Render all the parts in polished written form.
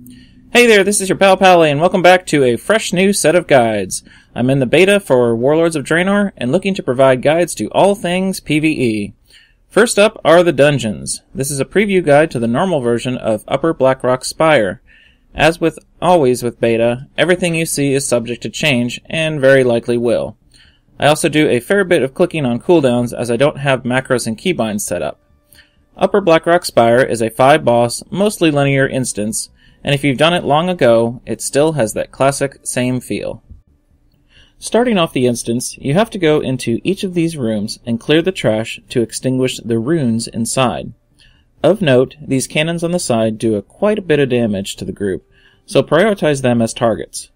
Hey there, this is your pal Pally, and welcome back to a fresh new set of guides. I'm in the beta for Warlords of Draenor, and looking to provide guides to all things PvE. First up are the dungeons. This is a preview guide to the normal version of Upper Blackrock Spire. As with always with beta, everything you see is subject to change, and very likely will. I also do a fair bit of clicking on cooldowns as I don't have macros and keybinds set up. Upper Blackrock Spire is a 5-boss, mostly linear instance, and if you've done it long ago, it still has that classic same feel. Starting off the instance, you have to go into each of these rooms and clear the trash to extinguish the runes inside. Of note, these cannons on the side do quite a bit of damage to the group, so prioritize them as targets.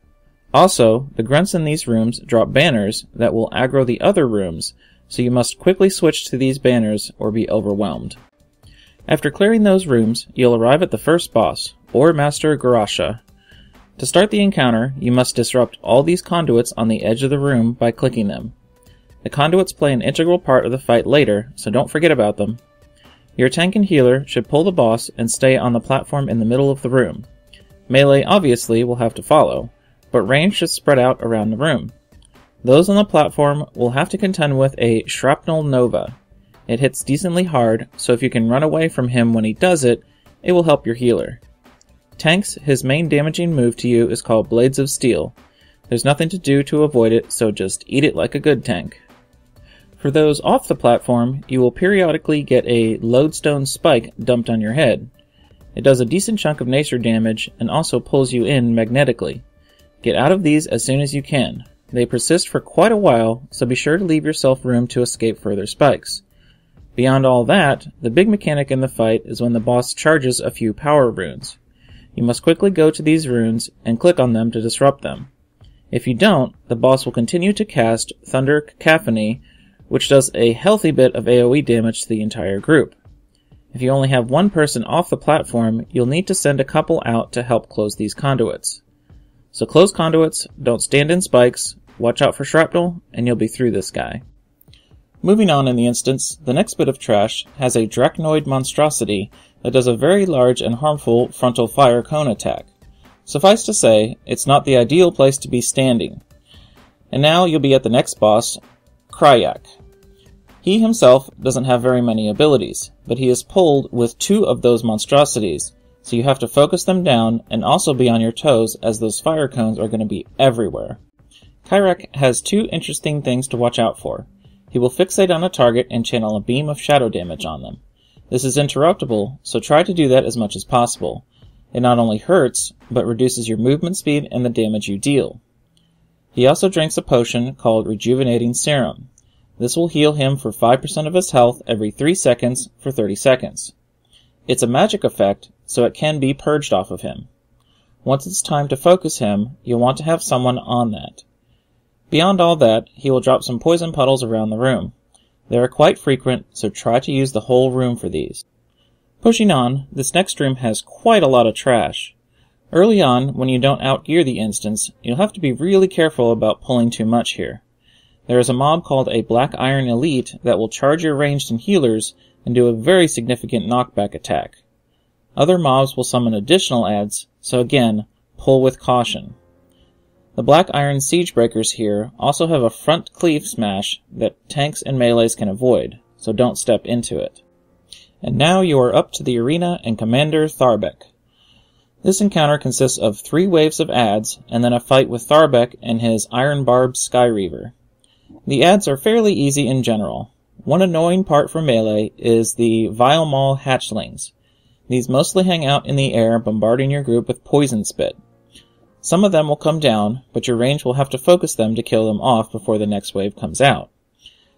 Also, the grunts in these rooms drop banners that will aggro the other rooms, so you must quickly switch to these banners or be overwhelmed. After clearing those rooms, you'll arrive at the first boss, or Master Garasha. To start the encounter, you must disrupt all these conduits on the edge of the room by clicking them. The conduits play an integral part of the fight later, so don't forget about them. Your tank and healer should pull the boss and stay on the platform in the middle of the room. Melee obviously will have to follow, but range should spread out around the room. Those on the platform will have to contend with a Shrapnel Nova. It hits decently hard, so if you can run away from him when he does it, it will help your healer. Tanks, his main damaging move to you is called Blades of Steel. There's nothing to do to avoid it, so just eat it like a good tank. For those off the platform, you will periodically get a Lodestone Spike dumped on your head. It does a decent chunk of nature damage and also pulls you in magnetically. Get out of these as soon as you can. They persist for quite a while, so be sure to leave yourself room to escape further spikes. Beyond all that, the big mechanic in the fight is when the boss charges a few power runes. You must quickly go to these runes and click on them to disrupt them. If you don't, the boss will continue to cast Thunder Cacophony, which does a healthy bit of AoE damage to the entire group. If you only have one person off the platform, you'll need to send a couple out to help close these conduits. So close conduits, don't stand in spikes, watch out for shrapnel, and you'll be through this guy. Moving on in the instance, the next bit of trash has a Dracnoid monstrosity that does a very large and harmful frontal fire cone attack. Suffice to say, it's not the ideal place to be standing. And now you'll be at the next boss, Kryak. He himself doesn't have very many abilities, but he is pulled with 2 of those monstrosities, so you have to focus them down and also be on your toes as those fire cones are going to be everywhere. Kryak has 2 interesting things to watch out for. He will fixate on a target and channel a beam of shadow damage on them. This is interruptible, so try to do that as much as possible. It not only hurts, but reduces your movement speed and the damage you deal. He also drinks a potion called Rejuvenating Serum. This will heal him for 5% of his health every 3 seconds for 30 seconds. It's a magic effect, so it can be purged off of him. Once it's time to focus him, you'll want to have someone on that. Beyond all that, he will drop some poison puddles around the room. They are quite frequent, so try to use the whole room for these. Pushing on, this next room has quite a lot of trash. Early on, when you don't outgear the instance, you'll have to be really careful about pulling too much here. There is a mob called a Black Iron Elite that will charge your ranged and healers and do a very significant knockback attack. Other mobs will summon additional adds, so again, pull with caution. The Black Iron Siegebreakers here also have a front cleave smash that tanks and melees can avoid, so don't step into it. And now you are up to the arena and Commander Tharbek. This encounter consists of 3 waves of adds, and then a fight with Tharbek and his Iron Barbed Skyreaver. The adds are fairly easy in general. One annoying part for melee is the Vile Maul hatchlings. These mostly hang out in the air, bombarding your group with poison spit. Some of them will come down, but your range will have to focus them to kill them off before the next wave comes out.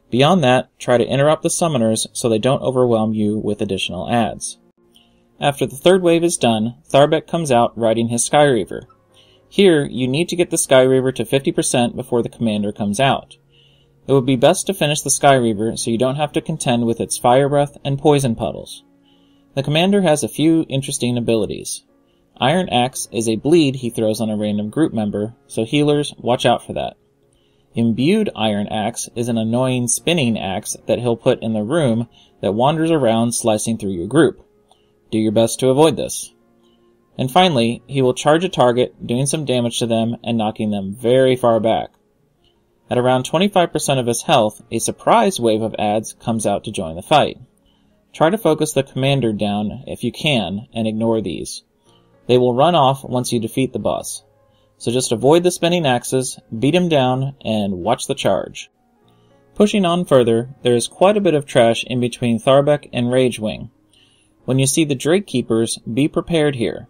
Beyond that, try to interrupt the summoners so they don't overwhelm you with additional adds. After the 3rd wave is done, Tharbek comes out riding his Skyreaver. Here, you need to get the Skyreaver to 50% before the commander comes out. It would be best to finish the Skyreaver so you don't have to contend with its fire breath and poison puddles. The commander has a few interesting abilities. Iron Axe is a bleed he throws on a random group member, so healers, watch out for that. Imbued Iron Axe is an annoying spinning axe that he'll put in the room that wanders around slicing through your group. Do your best to avoid this. And finally, he will charge a target, doing some damage to them and knocking them very far back. At around 25% of his health, a surprise wave of adds comes out to join the fight. Try to focus the commander down if you can, and ignore these. They will run off once you defeat the boss. So just avoid the spinning axes, beat him down, and watch the charge. Pushing on further, there is quite a bit of trash in between Tharbek and Ragewing. When you see the Drake Keepers, be prepared here.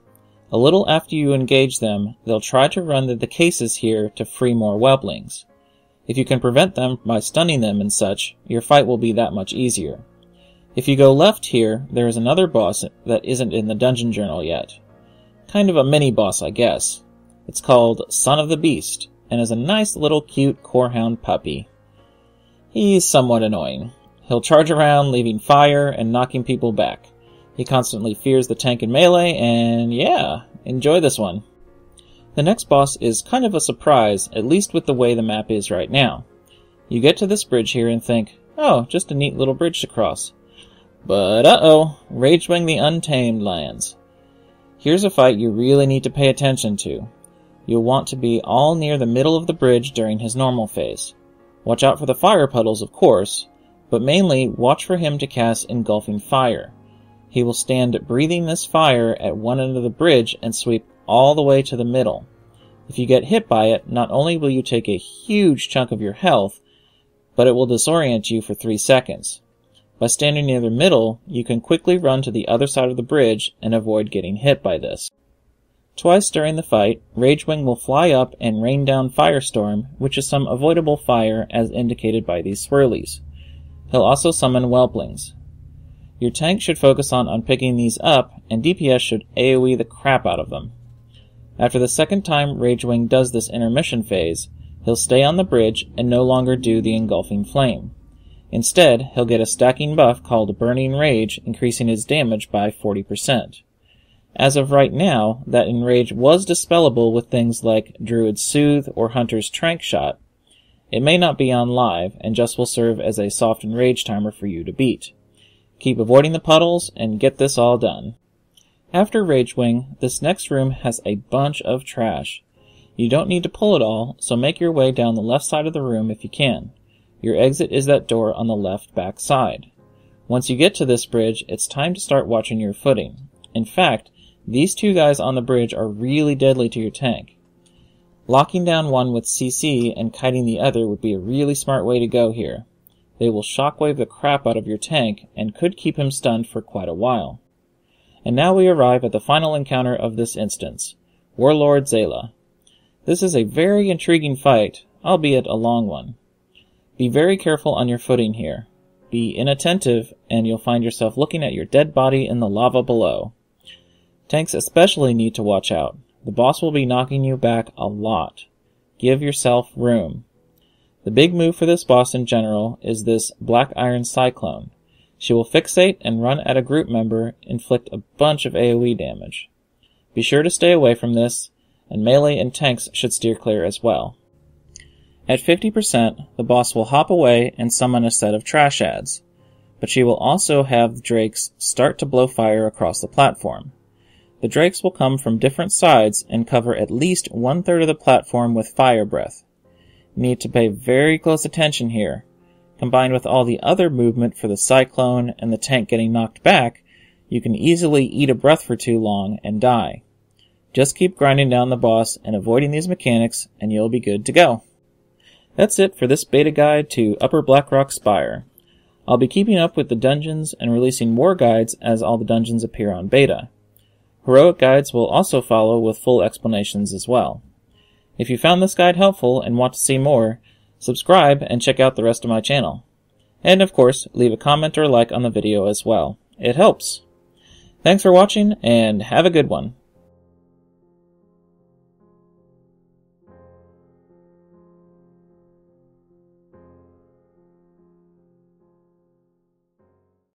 A little after you engage them, they'll try to run the cases here to free more whelplings. If you can prevent them by stunning them and such, your fight will be that much easier. If you go left here, there is another boss that isn't in the dungeon journal yet. Kind of a mini-boss, I guess. It's called Son of the Beast, and is a nice little cute corehound puppy. He's somewhat annoying. He'll charge around, leaving fire and knocking people back. He constantly fears the tank and melee, and yeah, enjoy this one. The next boss is kind of a surprise, at least with the way the map is right now. You get to this bridge here and think, oh, just a neat little bridge to cross. But uh-oh, Ragewing the Untamed lands. Here's a fight you really need to pay attention to. You'll want to be all near the middle of the bridge during his normal phase. Watch out for the fire puddles, of course, but mainly watch for him to cast Engulfing Fire. He will stand breathing this fire at one end of the bridge and sweep all the way to the middle. If you get hit by it, not only will you take a huge chunk of your health, but it will disorient you for 3 seconds. By standing near the middle, you can quickly run to the other side of the bridge and avoid getting hit by this. Twice during the fight, Ragewing will fly up and rain down Firestorm, which is some avoidable fire as indicated by these swirlies. He'll also summon Whelplings. Your tank should focus on picking these up, and DPS should AoE the crap out of them. After the second time Ragewing does this intermission phase, he'll stay on the bridge and no longer do the Engulfing Flame. Instead, he'll get a stacking buff called Burning Rage, increasing his damage by 40%. As of right now, that Enrage was dispellable with things like Druid's Soothe or Hunter's Trank Shot. It may not be on live, and just will serve as a soft Enrage timer for you to beat. Keep avoiding the puddles, and get this all done. After Ragewing, this next room has a bunch of trash. You don't need to pull it all, so make your way down the left side of the room if you can. Your exit is that door on the left back side. Once you get to this bridge, it's time to start watching your footing. In fact, these two guys on the bridge are really deadly to your tank. Locking down one with CC and kiting the other would be a really smart way to go here. They will shockwave the crap out of your tank and could keep him stunned for quite a while. And now we arrive at the final encounter of this instance, Warlord Zayla. This is a very intriguing fight, albeit a long one. Be very careful on your footing here. Be inattentive, and you'll find yourself looking at your dead body in the lava below. Tanks especially need to watch out. The boss will be knocking you back a lot. Give yourself room. The big move for this boss in general is this Black Iron Cyclone. She will fixate and run at a group member, inflict a bunch of AoE damage. Be sure to stay away from this, and melee and tanks should steer clear as well. At 50%, the boss will hop away and summon a set of trash adds, but she will also have the drakes start to blow fire across the platform. The drakes will come from different sides and cover at least 1/3 of the platform with fire breath. You need to pay very close attention here. Combined with all the other movement for the cyclone and the tank getting knocked back, you can easily eat a breath for too long and die. Just keep grinding down the boss and avoiding these mechanics, and you'll be good to go. That's it for this beta guide to Upper Blackrock Spire. I'll be keeping up with the dungeons and releasing more guides as all the dungeons appear on beta. Heroic guides will also follow with full explanations as well. If you found this guide helpful and want to see more, subscribe and check out the rest of my channel. And of course, leave a comment or like on the video as well. It helps. Thanks for watching, and have a good one.